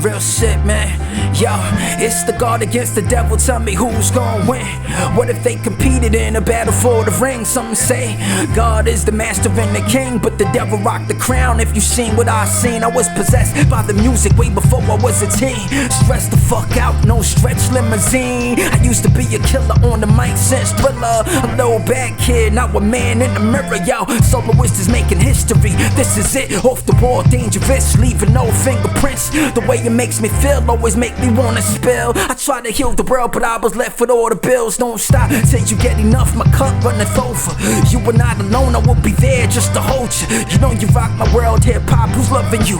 real shit, man. Yo, it's the God against the devil, tell me who's gonna win. What if they competed in a battle for the ring? Some say God is the master and the king, but the devil rocked the crown. If you seen what I seen, I was possessed by the music way before I was a teen. Stressed the fuck out, no stretch limousine. I used to be a killer on the mic since Thriller. A little bad kid, now a man in the mirror, yo. Soloist is making history, this is it. Off the wall, dangerous, leaving no fingerprints. The way it makes me feel always make me wanna spill. I try to heal the world, but I was left with all the bills. Don't stop till you get enough, my cup runneth over. You were not alone, I will be there just to hold you. You know you rock my world, hip-hop, who's loving you?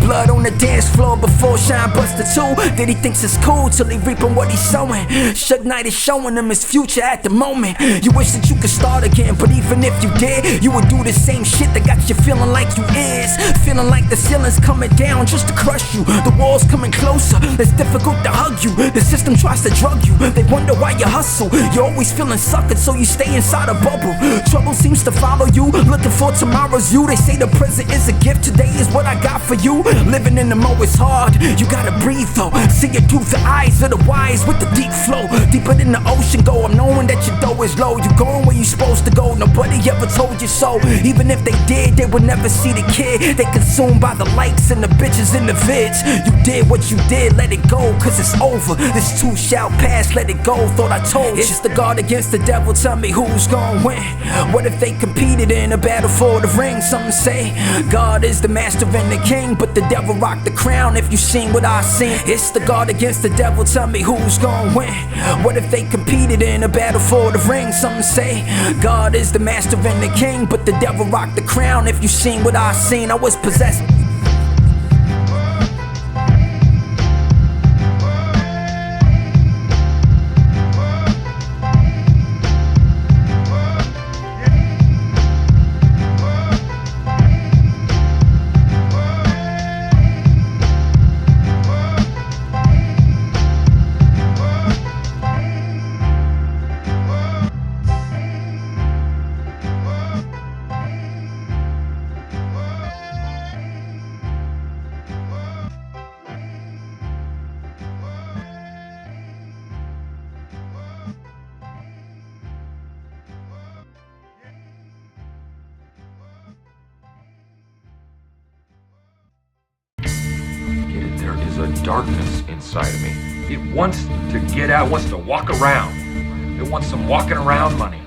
Blood on the dance floor before Shine Buster 2. Then he thinks it's cool till he reaping what he's sowing. Suge Knight is showing him his future at the moment. You wish that you could start again, but even if you did, you would do the same shit that got you feeling like you is. Feeling like the ceiling's coming down just to crush you. The wall's coming closer, it's difficult to hug you. The system tries to drug you, they wonder why you hustle. You're always feeling suckered, so you stay inside a bubble. Trouble seems to follow you, looking for tomorrow's you. They say the present is a gift, today is what I got for you. Living in the mo is hard, you gotta breathe though. See it through the eyes of the wise with the deep flow. Deeper than the ocean go, I'm knowing that your dough is low. You going where you supposed to go, nobody ever told you so. Even if they did, they would never see the kid. They consumed by the likes and the bitches in the vids. You did what you did, let it go, cause it's over. This too shall pass, let it go, thought I told you. It's the God against the devil, tell me who's gonna win. What if they competed in a battle for the ring? Some say God is the master and the king, but the devil rocked the crown. If you seen what I seen, it's the God against the devil, tell me who's gonna win. What if they competed in a battle for the ring? Some say God is the master and the king, but the devil rocked the crown. If you seen what I seen, I was possessed. There is a darkness inside of me. It wants to get out, wants to walk around. It wants some walking around money.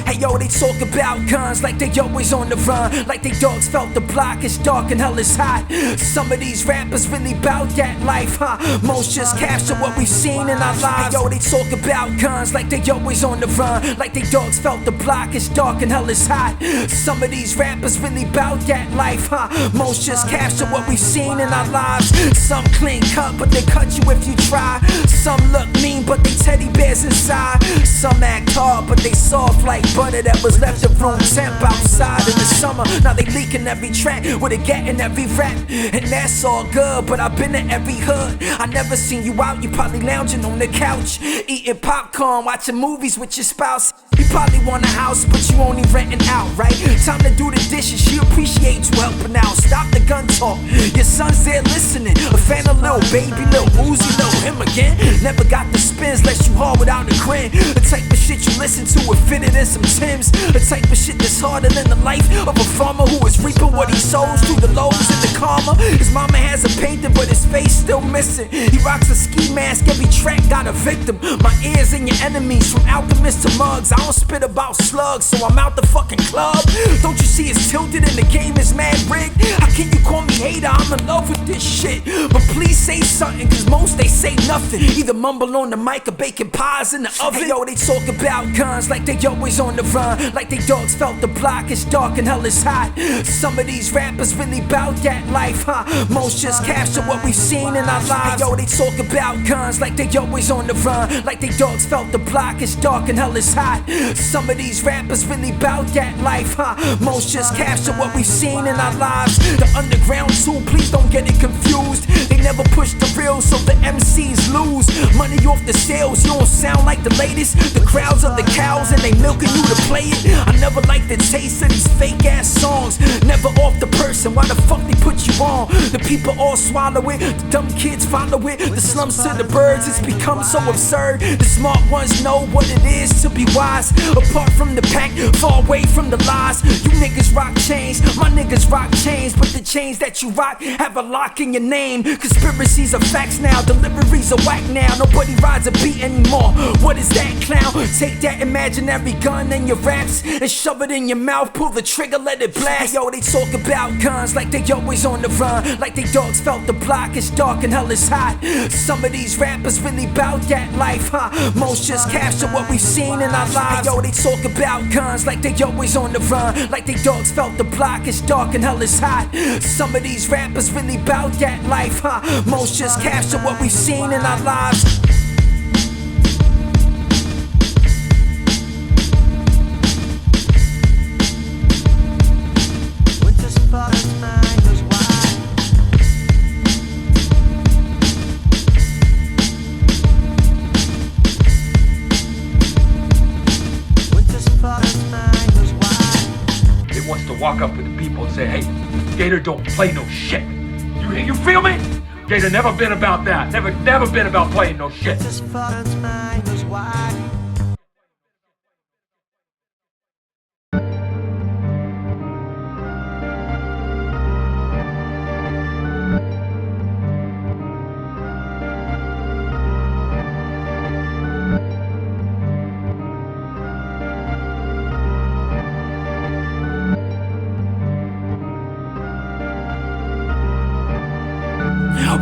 Hey yo, they talk about guns like they always on the run, like they dogs felt the block is dark and hell is hot. Some of these rappers really bout that life, huh? Most just capture what we've seen in our lives. Hey yo, they talk about guns like they always on the run, like they dogs felt the block is dark and hell is hot. Some of these rappers really bout that life, huh? Most just capture what we've seen in our lives. Some clean cut, but they cut you if you try. Some look mean, but they teddy bears inside. Some act hard, but they soft like butter that was left at room temp outside in the summer. Now they leaking every track with it getting every rap, and that's all good, but I've been in every hood. I never seen you out, you probably lounging on the couch, eating popcorn, watching movies with your spouse. You probably want a house, but you only renting out, right? Time to do the dishes, she appreciates you helping out. Stop the gun talk, your son's there listening. A fan of Lil Baby, Lil Uzi, Lil him again. Never got the spins, less you hard without a grin. The type of shit you listen to if fitted in some Timbs. The type of shit that's harder than the life of a farmer who is reaping what he sows through the lows and the karma. His mama has a painting, but his face still missing. He rocks a ski mask, every track got a victim. My ears and your enemies, from alchemists to mugs. I don't spit about slugs, so I'm out the fucking club. Don't you see it's tilted and the game is mad rigged? How can you call me hater? I'm in love with this shit. But please say something, cause most they say nothing. Either mumble on the mic or baking pies in the oven. Hey, yo, they talk about guns like they always on the run, like they dogs felt the block is dark and hell is hot. Some of these rappers really bout that life, huh? Most just capture what we've seen in our lives. Hey, yo, they talk about guns like they always on the run, like they dogs felt the block is dark and hell is hot. Some of these rappers really bout that life, huh? Most just capture what we've seen in our lives. The underground too, please don't get it confused. They never push the real, so the MCs lose money off the sales. You don't sound like the latest. The crowds of the the cows and they milking you to play it. I never liked the taste of these fake ass songs. Never off the person, why the fuck they put you on? The people all swallow it, the dumb kids follow it. The slums to the birds, it's become so absurd. The smart ones know what it is to be wise. Apart from the pack, far away from the lies. You niggas rock chains, my niggas rock chains. But the chains that you rock have a lock in your name. Conspiracies are facts now, deliveries are whack now. Nobody rides a beat anymore. What is that, clown? Take that imaginary gun and your raps and shove it in your mouth, pull the trigger, let it blast. Yo, they talk about guns like they always on the run, like they dogs felt the block, it's dark and hell is hot. Some of these rappers really bout that life, huh? Most just capture what we've seen in our lives. Yo, they talk about guns like they always on the run, like they dogs felt the block, it's dark and hell is hot. Some of these rappers really bout that life, huh? Most just capture what we've seen in our lives. Wants to walk up to the people and say, hey, Gator don't play no shit. You feel me? Gator never been about that. Never been about playing no shit.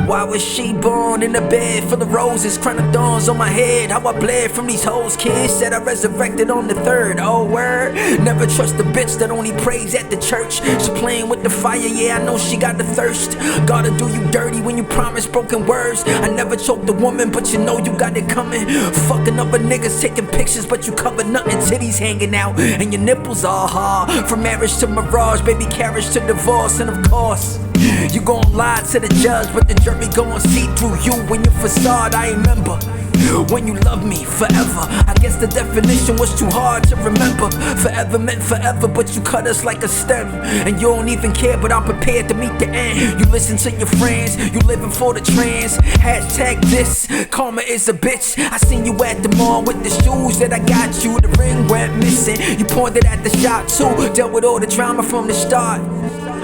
Why was she born in a bed full of roses? Crown of thorns on my head. How I bled from these hoes. Kids said I resurrected on the third. Oh, word. Never trust a bitch that only prays at the church. She playing with the fire, yeah, I know she got the thirst. Gotta do you dirty when you promise broken words. I never choked a woman, but you know you got it coming. Fucking other niggas taking pictures, but you cover nothing. Titties hanging out, and your nipples all hard. From marriage to mirage, baby carriage to divorce. And of course, you gon' lie to the judge, but the jury gon' see through you and your facade. I remember when you loved me forever. I guess the definition was too hard to remember. Forever meant forever, but you cut us like a stem. And you don't even care, but I'm prepared to meet the end. You listen to your friends, you living for the trends. Hashtag this, karma is a bitch. I seen you at the mall with the shoes that I got you. The ring went missing, you pointed at the shop too. Dealt with all the drama from the start.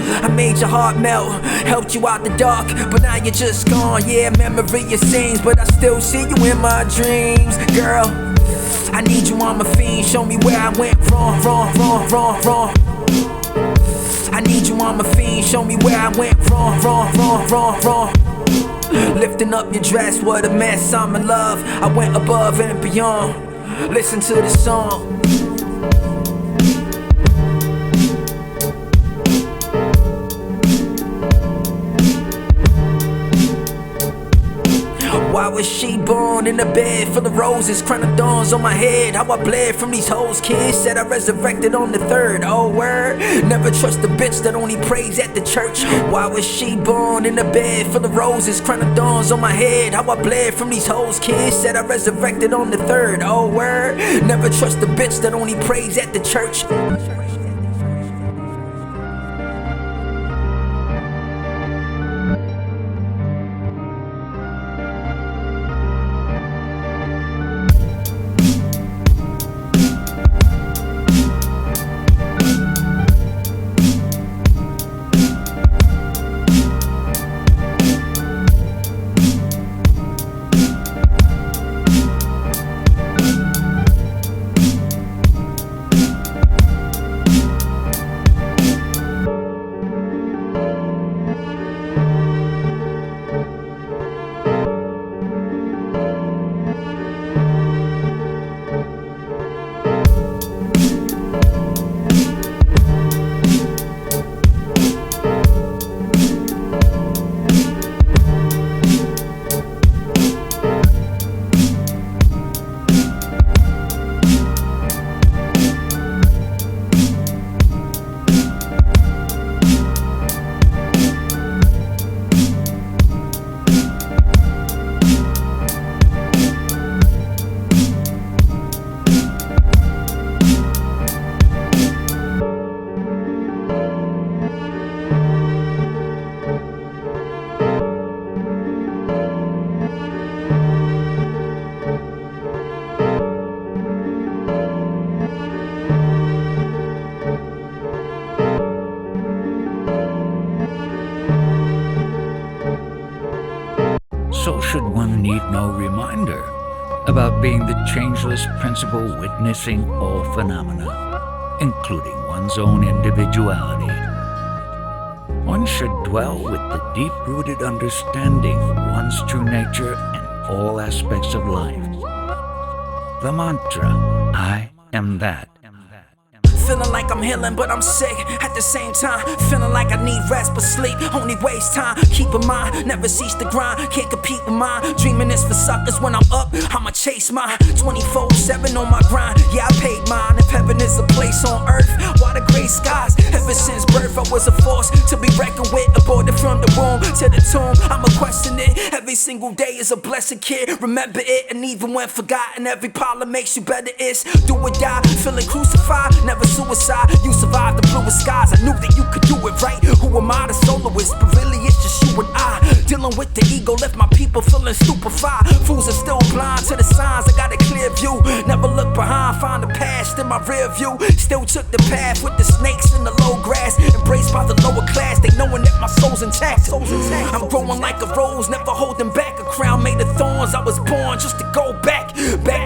I made your heart melt, helped you out the dark, but now you're just gone. Yeah, memory it seems, but I still see you in my dreams. Girl, I need you on my fiend. Show me where I went wrong. I need you on my fiend. Show me where I went wrong. Lifting up your dress, what a mess. I'm in love, I went above and beyond. Listen to this song. Why was she born in a bed full of roses? Crown of thorns on my head. How I bled from these hoes. Kids said I resurrected on the third. Oh, word. Never trust a bitch that only prays at the church. Why was she born in a bed full of roses? Crown of thorns on my head. How I bled from these hoes. Kids said I resurrected on the third. Oh, word. Never trust a bitch that only prays at the church. reminder about being the changeless principle witnessing all phenomena, including one's own individuality. One should dwell with the deep-rooted understanding of one's true nature in all aspects of life. The mantra, I am that. Feeling like I'm healing, but I'm sick at the same time. Feeling like I need rest, but sleep only waste time. Keep in mind, never cease to grind. Can't compete with mine. Dreaming is for suckers. When I'm up, I'ma chase mine. 24/7 on my grind. Yeah, I paid mine. If heaven is a place on earth, why the gray skies? Ever since birth, I was a force to be reckoned with. Aborted from the womb to the tomb. I'ma question it. Every single day is a blessed kid. Remember it, and even when forgotten, every problem makes you better. It's do or die. Feeling crucified, never suicide. You survived the bluest skies. I knew that you could do it right. Who am I, the soloist? But really it's just you and I. Dealing with the ego left my people feeling stupefied. Fools are still blind to the signs. I got a clear view. Never look behind, find the past in my rear view. Still took the path with the snakes in the low grass. Embraced by the lower class. They knowing that my soul's intact. I'm growing like a rose, never holding back. A crown made of thorns. I was born just to go back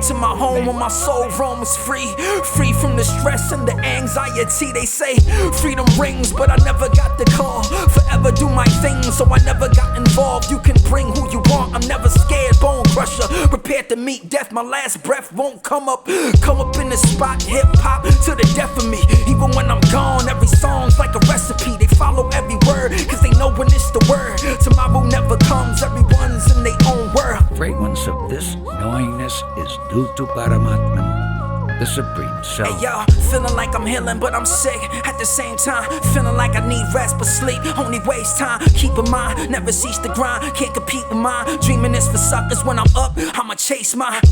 to my home where my soul roams free. Free from the stress and the anxiety. They say freedom rings, but I never got the call. Forever do my thing, so I never got involved. You can bring who you want, I'm never scared. Bone crusher, prepared to meet death. My last breath won't come up in the spot. Hip hop to the death of me. Even when I'm gone, every song's like a recipe. They follow every word, cause they know when it's the word. Tomorrow never comes, everyone's in their own world. Fragrance of this knowingness is due to Paramatman, the Supreme Self. Hey yo, feeling like I'm healing, but I'm sick at the same time. Feeling like I need rest, but sleep only waste time. Keep in mind, never cease to grind. Can't compete with mine. Dreaming is for suckers. When I'm up, I'ma chase mine.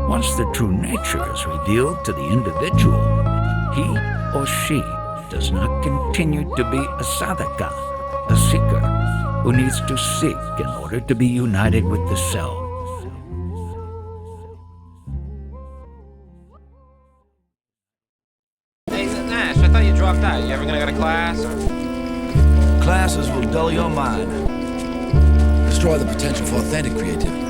Once the true nature is revealed to the individual, he or she does not continue to be a sadhaka, a seeker who needs to seek in order to be united with the self. Hey, Nash, I thought you dropped out. You ever gonna go to class? Classes will dull your mind. Destroy the potential for authentic creativity.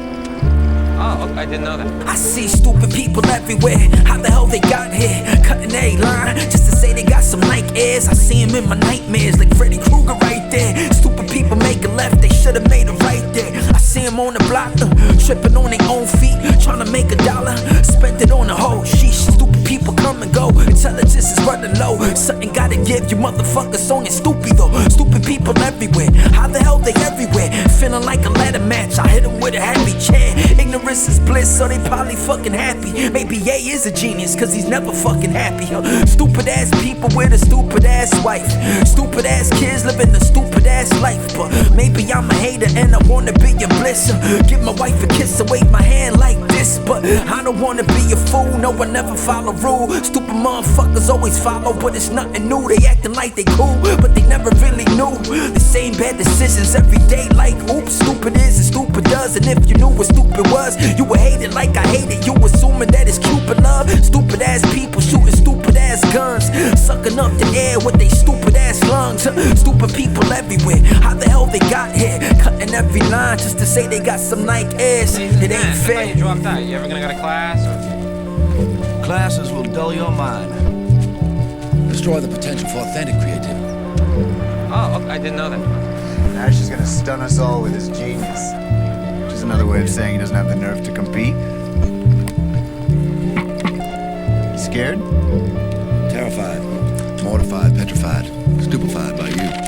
Oh, I didn't know that. I see stupid people everywhere. How the hell they got here? Cutting a line just to say they got some Nike Airs. I see them in my nightmares like Freddy Krueger right there. Stupid people make a left, they should've made a right there. I see them on the block, tripping on their own feet, trying to make $1, spent it on the whole sheesh. Stupid people come and go, intelligence is running low. Something gotta give you motherfuckers on it, stupid though. Stupid people everywhere, how the hell they everywhere? Feeling like a ladder match, I hit them with a heavy chair. Ignorance is bliss, so they probably fucking happy. Maybe Ye is a genius, cause he's never fucking happy. Stupid ass people with a stupid ass wife. Stupid ass kids living a stupid ass life. But maybe I'm a hater and I wanna be your bliss. Give my wife a kiss and wave my hand like this. But I don't wanna be a fool, no I never follow rule. Stupid motherfuckers always follow, but it's nothing new. They acting like they cool, but they never really knew. The same bad decisions every day like oops, stupid is and stupid does. And if you knew what stupid was, you would hate it like I hate it. You assuming that it's Cupid love. Stupid ass people shooting stupid ass guns, sucking up the air with they stupid ass lungs. Stupid people everywhere, how the hell they got here? Cutting every line just to say they got some Nike Airs. It ain't fair. I thought you dropped out. You ever gonna go to class? Classes will dull your mind. Destroy the potential for authentic creativity. Oh, I didn't know that. Nash is gonna stun us all with his genius. Which is another way of saying he doesn't have the nerve to compete. You scared? Terrified, mortified, petrified, stupefied by you.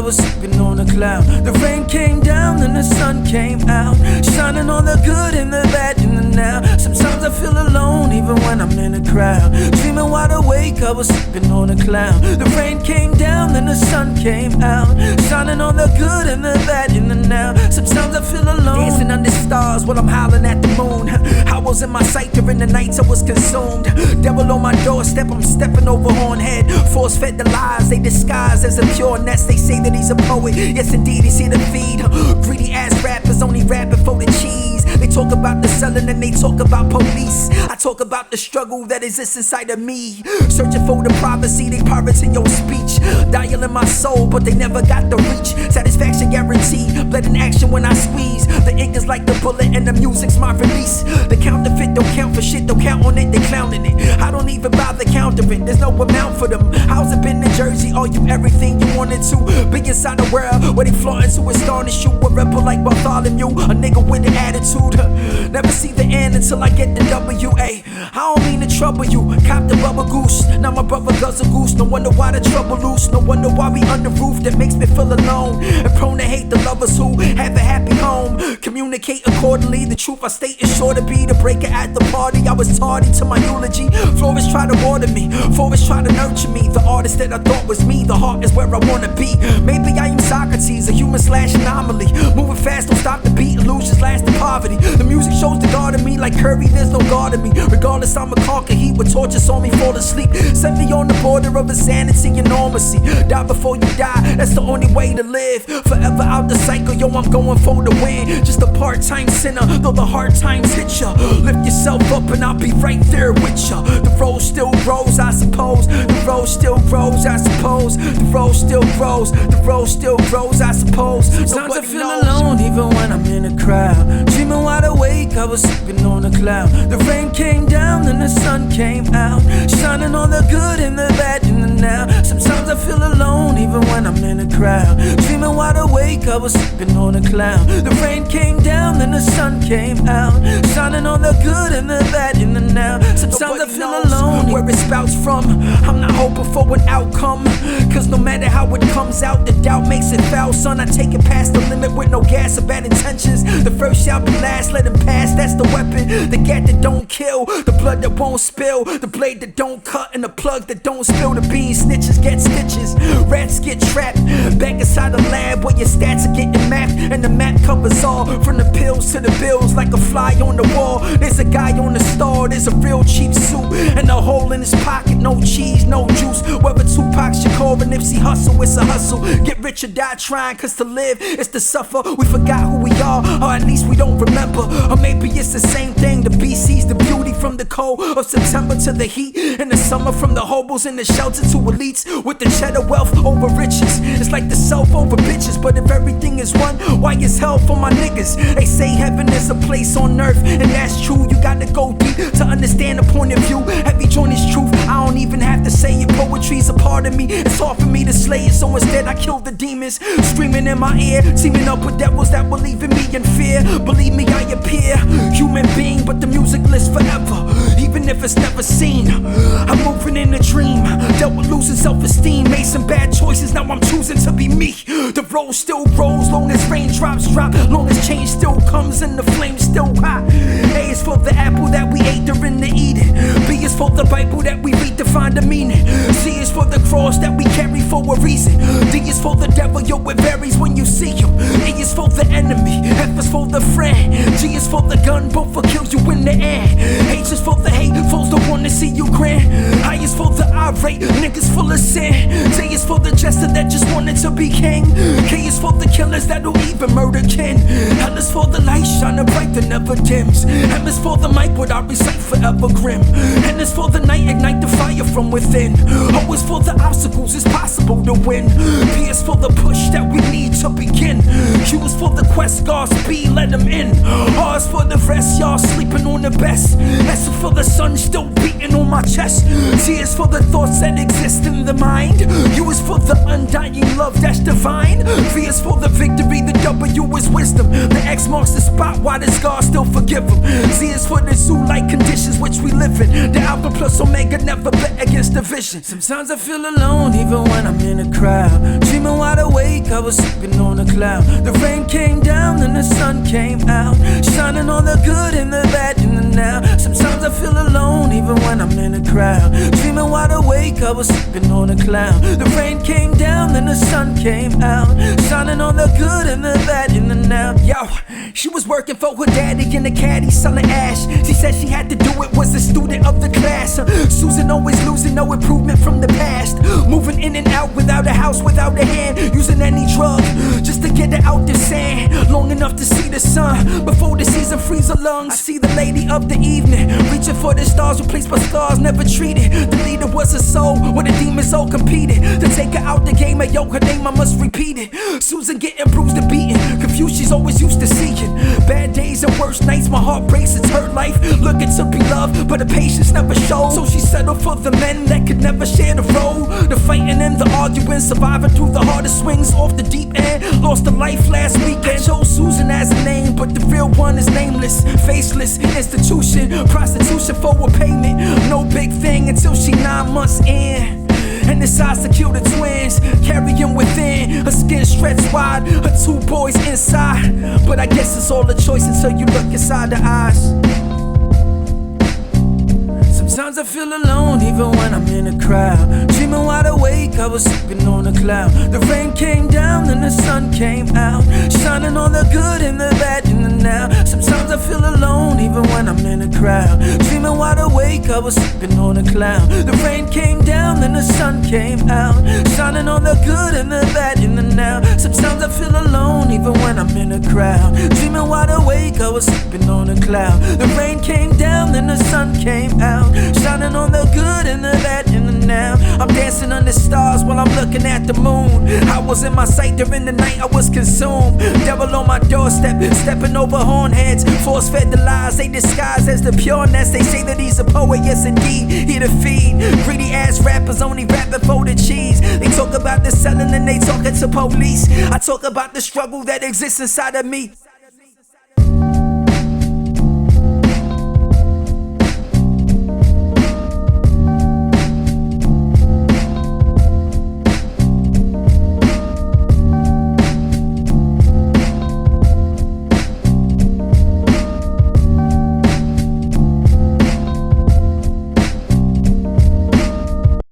was sipping on a cloud. The rain came down and the sun came out, shining on the good and the bad in the now. Sometimes I feel alone even when I'm in a crowd. Dreaming wide awake, I was sipping on a cloud. The rain came down and the sun came out, shining on the good and the bad in the now. Sometimes I feel alone, dancing under stars while I'm howling at the moon. I was in my sight during the nights I was consumed. Devil on my doorstep, I'm stepping over hornhead. Force fed the lies they disguise as a pure nest. They say that he's a poet, yes indeed he's here to feed. Greedy ass rappers only rapping for the cheese. They talk about the selling and they talk about police. I talk about the struggle that exists inside of me. Searching for the privacy, they pirates in your speech. Dialing my soul, but they never got the reach. Satisfaction guaranteed, blood in action when I squeeze. The ink is like the bullet and the music's my release. The counterfeit don't count for shit, don't count on it, they clowning it. I don't even bother countering, there's no amount for them. How's it been in Jersey? Are you everything you wanted to? Be inside the world where they flaunting to astonish you. A rebel like Bartholomew, a nigga with an attitude. Never see the end until I get the W.A. I don't mean to trouble you, cop the rubber goose. Now my brother guzzle goose, no wonder why the trouble loose. No wonder why we on the roof that makes me feel alone. And prone to hate the lovers who have a happy home. Communicate accordingly, the truth I state is sure to be the breaker at the party. I was tardy to my eulogy. Florists try to water me, forests try to nurture me. The artist that I thought was me, the heart is where I wanna be. Maybe I am Socrates, a human slash anomaly. Moving fast, don't stop the beat, illusions last in poverty. The music shows the guard in me like Curry, there's no guard in me. Regardless, I'm a conquer heat with torture, saw me fall asleep. Set me on the border of insanity and normalcy. Die before you die, that's the only way to live. Forever out the cycle, yo, I'm going for the win. Just a part-time sinner, though the hard times hit ya. Lift yourself up and I'll be right there with ya. The road still grows, I suppose. The road still grows, I suppose. The road still grows, the road still grows, I suppose. Sometimes I feel alone even when I'm in a crowd. Dreaming wide awake, I was sipping on a cloud. The rain came down and the sun came out, shining on the good and the bad in the now. Sometimes I feel alone even when I'm in a crowd. Dreaming wide awake, I was sipping on a cloud. The rain came down and the sun came out, shining on the good and the bad in the now. Sometimes I feel alone where it spouts from. I'm not hoping for an outcome, cause no matter how it comes out, the doubt makes it foul, son. I take it past the limit with no gas or bad intentions. The first shall be last, let him pass, that's the weapon. The gat that don't kill, the blood that won't spill, the blade that don't cut, and the plug that don't spill. The beans snitches get stitches, rats get trapped back inside the lab where your stats are getting mapped. And the map covers all, from the pills to the bills, like a fly on the wall. There's a guy on the star, there's a real cheap suit, and a hole in his pocket, no cheese, no juice. Whether Tupac, Shakur, and Nipsey Hussle, it's a hustle. Get rich or die trying, cause to live is to suffer. We forgot who we are, or at least we don't remember. Or maybe it's the same thing, the BC's the beauty from the cold of September to the heat in the summer, from the hobos in the shelter to elites with the cheddar wealth over riches. It's like the self over bitches, but if everything is one, why is hell for my niggas? They say heaven is a place on earth, and that's true. You gotta go deep to understand the point of view. Heavy joint is truth, I don't even have to say it. Poetry's a part of me, it's hard for me to slay it, so instead I kill the demons screaming in my ear, teaming up with devils that will leave me in fear. Believe me, I appear human being, but the music lives forever, even if it's never seen. I'm moving in a dream, dealt with losing self-esteem, made some bad choices, now I'm choosing to be me. The road still grows, long as raindrops drop, long as change still comes and the flames still hot. A is for the apple that we ate during the eating. B is for the Bible that we read to find a meaning. C is for the cross that we carry for a reason. D is for the devil, yo, it varies when you see him. E is for the enemy, F is for the friend. G is for the gun, both will kill you in the end. H is for the hatefuls, the one to see you grin. I is for the irate, niggas full of sin. J is for the jester that just wanted to be king. K is for the killers that'll even murder kin. L is for the light shining bright that never dims. M is for the mic what I recite forever grim. N is for the night, ignite the fire from within. O is for the obstacles, it's possible to win. P is for the push that we need to begin. Q is for the quest, Godspeed, let them in. R is for the rest, y'all sleeping on the best. S is for the sun still beating on my my chest. C is for the thoughts that exist in the mind. U is for the undying love that's divine. V is for the victory, the W is wisdom. The X marks the spot, why does God still forgive them? Z is for the zoo-like conditions which we live in. The Alpha plus Omega never bet against division. Sometimes I feel alone even when I'm in a crowd. Dreaming wide awake, I was sleeping on a cloud. The rain came down and the sun came out, shining on the good and the bad in the now. Sometimes I feel alone even when I'm in a crowd. Dreaming wide awake, I was sleeping on a cloud. The rain came down and the sun came out, shining on the good and the bad in the now. Yo, she was working for her daddy in a caddy selling ash. She said she had to do it, was a student of the class. Susan always losing, no improvement from the past. Moving in and out without a house, without a hand. Using any drug just to get her out the sand. Long enough to see the sun before the season freeze her lungs. I see the lady of the evening reaching for the stars, replaced by scars, never treated. The leader was a soul where the demons all competed to take her out the game. Hey, yo, her name I must repeat it. Susan getting bruised and beaten, confused, she's always used to seeking. Bad days and worse nights, my heart breaks, it's her life. Looking to be loved, but the patience never shows. So she settled for the men that could never share the role. The fighting and the arguing, surviving through the hardest swings off the deep end. Lost a life last weekend. Chose Susan as a name, but the real one is nameless. Faceless institution, prostitution for a payment. No big thing until she 9 months in. And decides to kill the twins, carrying within. Her skin stretched wide, her 2 boys inside. But I guess it's all a choice until you look inside the eyes. Sometimes I feel alone even when I'm in a crowd. Dreaming wide awake, I was sleeping on a cloud. The rain came down and the sun came out, shining on the good and the bad in the now. Sometimes I feel alone even when I'm in a crowd. Dreaming wide awake, I was sleeping on a cloud. The rain came down and the sun came out, shining on the good and the bad in the now. Sometimes I feel alone even when I'm in a crowd. Dreaming wide awake, I was sleeping on a cloud. The rain came down and the sun came out, shining on the good and the bad in the now. I'm dancing under stars while I'm looking at the moon. I was in my sight during the night, I was consumed. Devil on my doorstep, stepping over horn heads. Force fed the lies they disguise as the pureness. They say that he's a poet, yes indeed, he to feed. Greedy ass rappers only rapping for the cheese. They talk about the selling and they talking to police. I talk about the struggle that exists inside of me.